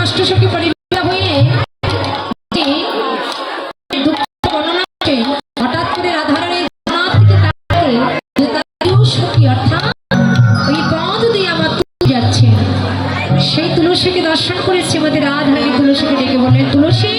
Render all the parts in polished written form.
অষ্টসখী পরিণত হয়ে হঠাৎ করে রাধারানীর সখী অর্থাৎ ওই পদ দিয়ে আমার যাচ্ছে। সেই তুলসীকে দর্শন করেছে আমাদের রাধারানী তুলসীকে ডেকে বললেন, তুলসী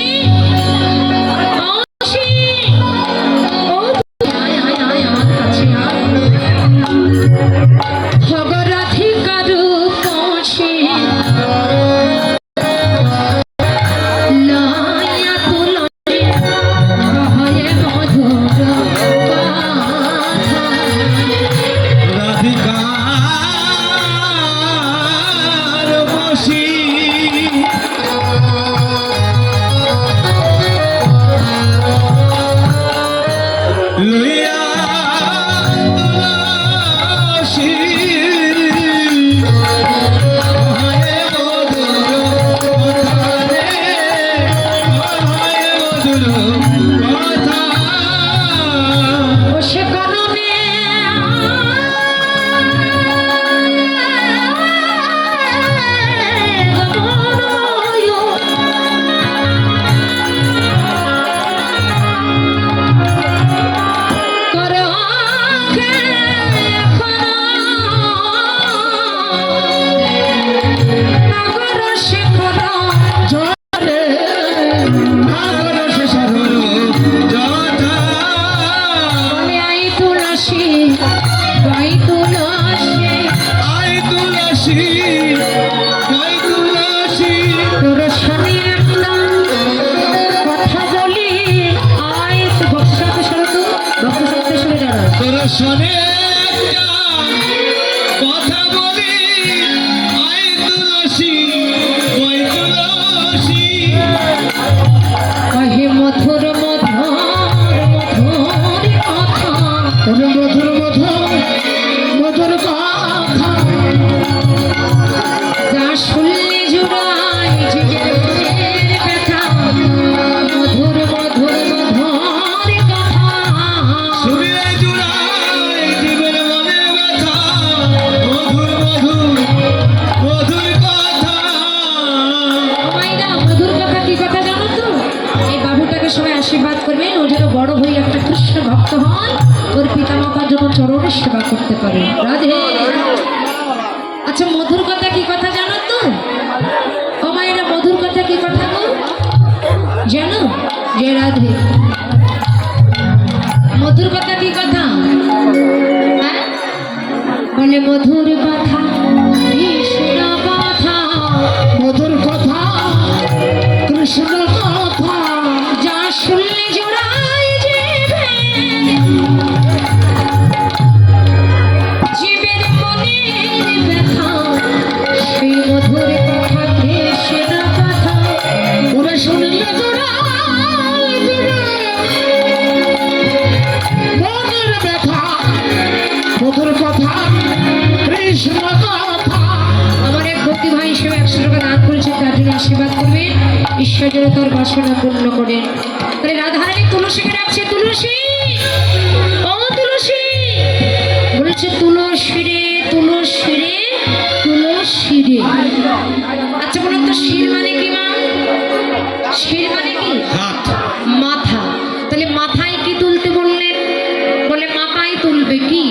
কথা বলি আয় তুলসী ওই তুলসী কহে মধুর মধুর মধুর কথা, মধুর মধুর মধুর কথা যা শুনলে জুড়াই জীবনের ব্যথা। মধুর মধুর মধুর কথা শুনলে জুড়াই জীবন মনের ব্যথা। মধুর মধুর মধুর কথা। মাইরা মধুর কথা কি কথা জানো তো? এই বাবুটাকে সবাই আশীর্বাদ করবেন, ও যেন বড় হয়ে একটা কৃষ্ণ ভক্ত হন, ওর পিতা মাতার জন্য চরণে সেবা করতে পারে। রাধে। আচ্ছা মধুর কথা কি কথা জানো তো? ও মায়েরা মধুর কথা কি কথা গো জানো? যে রাধে। মধুর কথা কি কথা? হ্যাঁ বলে মধুর কথা কৃষ্ণ কথা, মধুর কথা কৃষ্ণ কথা যা শুনলে জোড়ায় জীবে, জীবের মনের ব্যথা। সেই মধুর কথা কৃষ্ণ কথা ওরে শুনলে জোড়ায় মনের ব্যথা। মধুর কথা কৃষ্ণ কথা। আমার এক ভক্তি ভাই হিসেবে 100 টাকা দান করেছে, তার জন্য আশীর্বাদ করবেন, ঈশ্বর যেন তার বাসনা পূর্ণ করেন। তাহলে রাধারানী তুলসীকে ডাকছে, তুলসী ও তুলসী, বলেছে তুলসী রে তুলসী রে তুলসী রে। আচ্ছা বলুন তো শির মানে কি মা? শির মানে কি? হাত মাথা। তাহলে মাথায় কি তুলতে বললেন? বলে মাথায় তুলবে কি?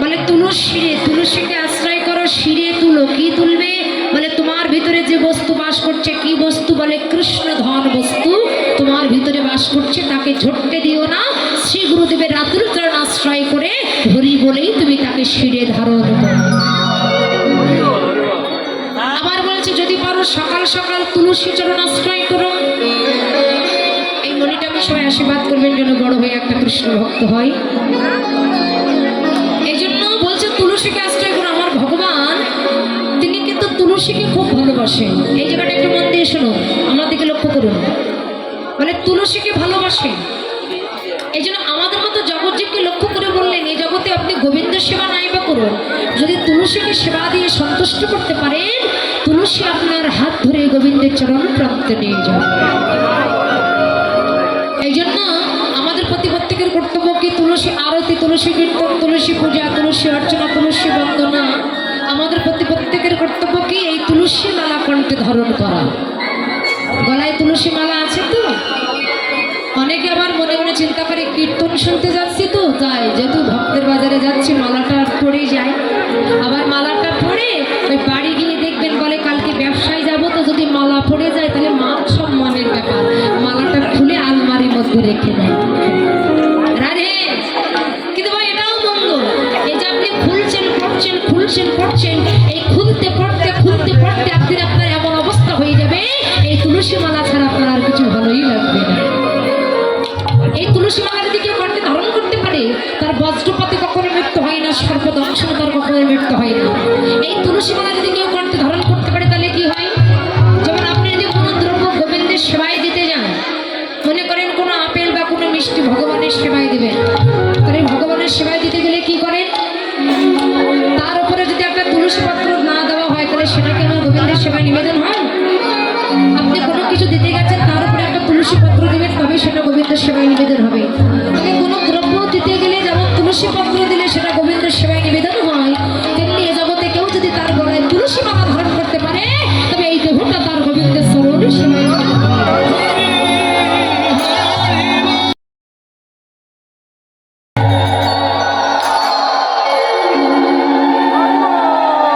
বলে তুলসী রে, তুলসীকে আশ্রয় করো, শিরে তুলো। কি তুলবে? বলে তোমার ভিতরে যে বস্তু বাস করছে। কি বস্তু? বলে কৃষ্ণ ধন বস্তু তোমার ভিতরে বাস করছে, তাকে ঝটকে দিও না। শ্রী গুরুদেবের রাতুল চরণ আশ্রয় করে হরি বলেই তুমি তাকে শিরে ধারণ করো। আবার বলছে যদি পারো সকাল সকাল তুলসী চরণ আশ্রয় করো। এই মনিটাকে সবাই আশীর্বাদ করবেন যেন বড় হয়ে একটা কৃষ্ণ ভক্ত হয়। এই জন্য বলছে তুলসীকে আশ্রয় করো। আমার ভগবান তিনি কিন্তু তুলসীকে খুব ভালোবাসেন। এই জায়গাটা একটু মন দিয়ে শোনো, আমার দিকে লক্ষ্য করুন। মানে তুলসীকে ভালোবাসেন। এই জন্য আমাদের মতো জগৎজীবকে লক্ষ্য করে বললেন, এই জগতে আপনি গোবিন্দ সেবা নাই বা করুন, যদি তুলসীকে সেবা দিয়ে সন্তুষ্ট করতে পারেন, তুলসী আপনার হাত ধরে গোবিন্দের চরণ প্রাপ্তে নিয়ে যান। এই জন্য আমাদের প্রতি প্রত্যেকের কর্তব্য কি? তুলসী আরতি, তুলসী কীর্তন, তুলসী পূজা, তুলসী অর্চনা, তুলসী বন্দনা। আমাদের প্রতি প্রত্যেকের কর্তব্য কি? এই তুলসী মালা কণ্ঠে ধারণ করা। শুনতে যাচ্ছি তো তাই যেহেতু ভক্তের বাজারে যাচ্ছি মালাটা পরে যাই, আবার মালাটা পরে ওই বাড়ি গিয়ে দেখবেন বলে কালকে ব্যবসায় যাব, তো যদি মালা পড়ে যায় তাহলে মান সম্মানের ব্যাপার, মালাটা খুলে আলমারির মধ্যে রেখে দেয়। রাধে, কিন্তু ভাই এটাও মন্দ, এই যে আপনি খুলছেন পড়ছেন খুলছেন পড়ছেন, এই খুলতে পড়তে একদিন আপনার এমন অবস্থা হয়ে যাবে এই তুলসী মালা ছাড়া আপনার আর কিছু ভালোই লাগবে না। এই তুলসী মালা যদি কেউ কণ্ঠে ধারণ করতে পারে তার বজ্রপাতে কখনো মৃত্যু হয় না, সর্বদংশনে তার কখনো মৃত্যু হয় না। এই তুলসী মালা যদি কেউ কণ্ঠে ধারণ করতে পারে তাহলে কি হয়, যেমন আপনি যদি কোনো দ্রব্য গোবিন্দের সেবায় দিতে যান, মনে করেন কোনো আপেল বা কোনো মিষ্টি ভগবানের সেবায় দিবেন, তাহলে ভগবানের সেবায় দিতে গেলে কি করেন, তার উপরে যদি একটা তুলসী পত্র না দেওয়া হয় তাহলে সেটা কি আমার গোবিন্দের সেবায় নিবেদন হয়? আপনি কোনো কিছু দিতে গেছেন তার উপরে একটা তুলসী পত্র দেবেন তবে সেটা গোবিন্দের সেবায় নিবেদন হবে। তবে কোনো দ্রব্য দিতে গেলে যেমন তুলসী পত্র দিলে সেটা গোবিন্দের সেবায় নিবেদন হয়, তেমনি এ জগতে কেউ যদি তার গলায় তুলসী মালা ধারণ করতে পারে তবে এই দেহটা তার গোবিন্দের চরণের সেবায় নিবেদন হবে।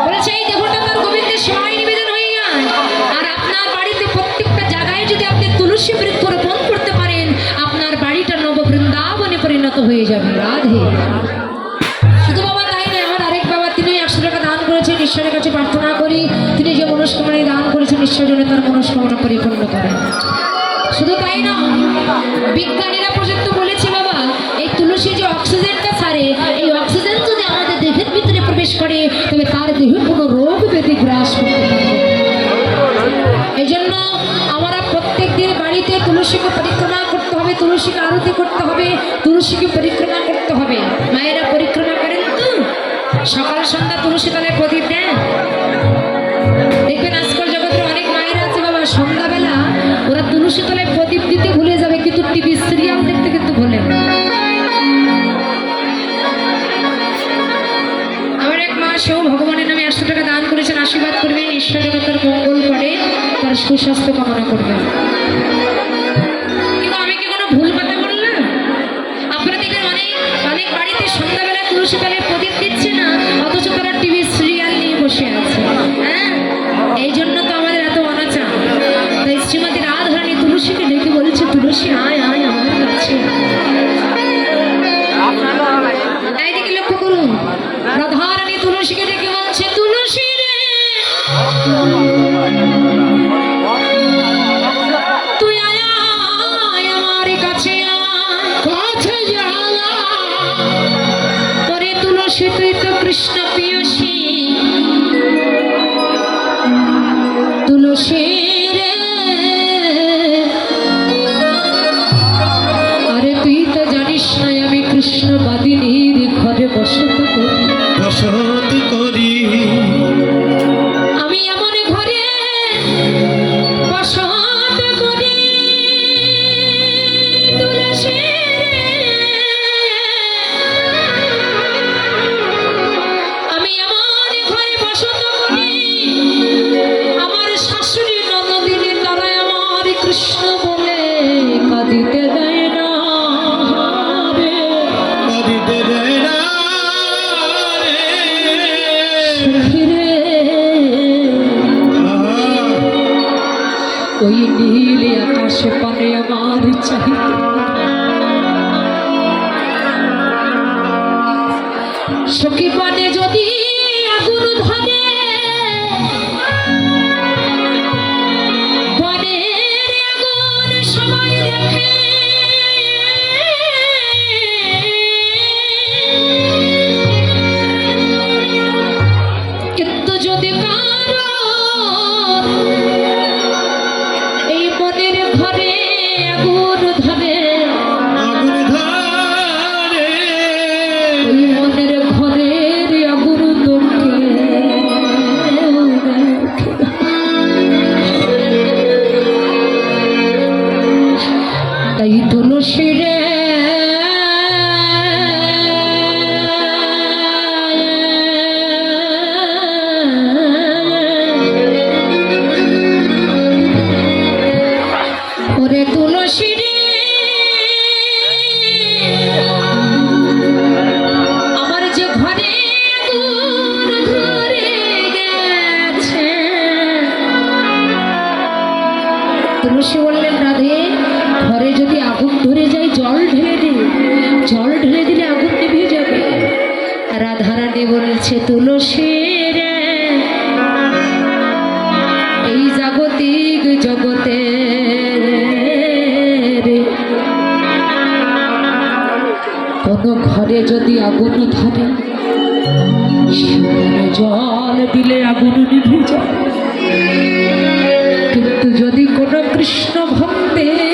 বলেছে এই দেহটা তার গোবিন্দের সেবায় নিবেদন হয়ে যায়। আর আপনার বাড়িতে প্রত্যেকটা জায়গায় যদি আপনি তুলসী বৃক্ষ রোপণ করতে পারেন আপনার বাড়িটা নববৃন্দাবনে পরিণত হয়ে যাবে। রাধে, শুধু বাবা তাই নয়, আমার আরেক বাবা তিনি 100 টাকা দান করেছেন, ঈশ্বরের কাছে প্রার্থনা করি তিনি যে মনস্কামনা দান করেছেন ঈশ্বর যেন তার মনস্কামনা পরিপূর্ণ করেন। শুধু তাই না, বিজ্ঞানীরা পর্যন্ত বলেছে বাবা এই তুলসী যে অক্সিজেনটা ছাড়ে, এই অক্সিজেন যদি আমাদের দেহের ভিতরে প্রবেশ করে তবে তার দেহে কোনো রোগ ব্যাধি গ্রাস করতে পারবে। এই জন্য আমরা প্রত্যেক দিন বাড়িতে তুলসীকে পরিক্রমা করতে হবে, তুলসীকে আরতি করতে হবে, তুলসীকে পরিক্রমা করতে হবে। মায়েরা পরিক্রমা করেন তো, সকাল সন্ধ্যা তুলসী তলায় প্রদীপ দেন। দেখবেন আজকাল জগতের অনেক মায়েরা আছে বাবা সন্ধ্যাবেলা ওরা তুলসী তলায় প্রদীপ দিতে ভুলে যাবে কিন্তু টিভি সিরিয়াল দেখতে কিন্তু ভুলে না। আমার এক মা সেও ভগবানের নামে 100 টাকা দান করেছেন, আশীর্বাদ করবেন ঈশ্বর যেন তার মঙ্গল করে, তার সুস্বাস্থ্য কামনা করবেন। কিন্তু আমি কি কোনো ভুল কথা বললাম? আপনারা দেখবেন অনেক অনেক বাড়িতে সন্ধ্যাবেলা তুলসী তলায় প্রদীপ দিচ্ছে না, অথচ তারা টিভি সিরিয়াল নিয়ে বসে আছে। হ্যাঁ, এই জন্য তো আমাদের এত অনাচার। তাই শ্রীমতী রাধারানী তুলসীকে ডেকে বলেছে তুলসী আয় আয় আমার কাছে। এইদিকে লক্ষ্য করুন, রাধারানী তুলসীকে ডেকে বলছে তুলসী রে তুই আয় আয় আমার কাছে কাছে যা। ওরে তুলসী তুই তো কৃষ্ণ প্রিয়সী, তুলসী রে আরে তুই তো জানিস না আমি কৃষ্ণ বাদিনীর ঘরে বসত করি, আমি এমন ঘরে বসত করি তুলসী আমি এমন ঘরে বসত করি আমার শাশুড়ি ননদিনী তারা আমার কৃষ্ণ বলে কাঁদিতে দেয় না রে, কাঁদিতে দেয় না রে। ওই নীল আকাশে পানে আমার চাহিদা, সখী পানে যদি আগুন ধরে বনের আগুন সবাই রাখে, কিন্তু যদি কারো এই মনের ঘরে আগুন ধরে ওই মনের ঘরের আগুন তোকে জল ঢেলে দিলে আগুন নিভে যাবে। রাধারানী বলেছে তুলসী রে, এই জাগতিক জগতে কোন ঘরে যদি আগুন ধরে, সেখানে জল দিলে আগুন নিভে যায়। কিন্তু যদি কোনো কৃষ্ণ ভক্তের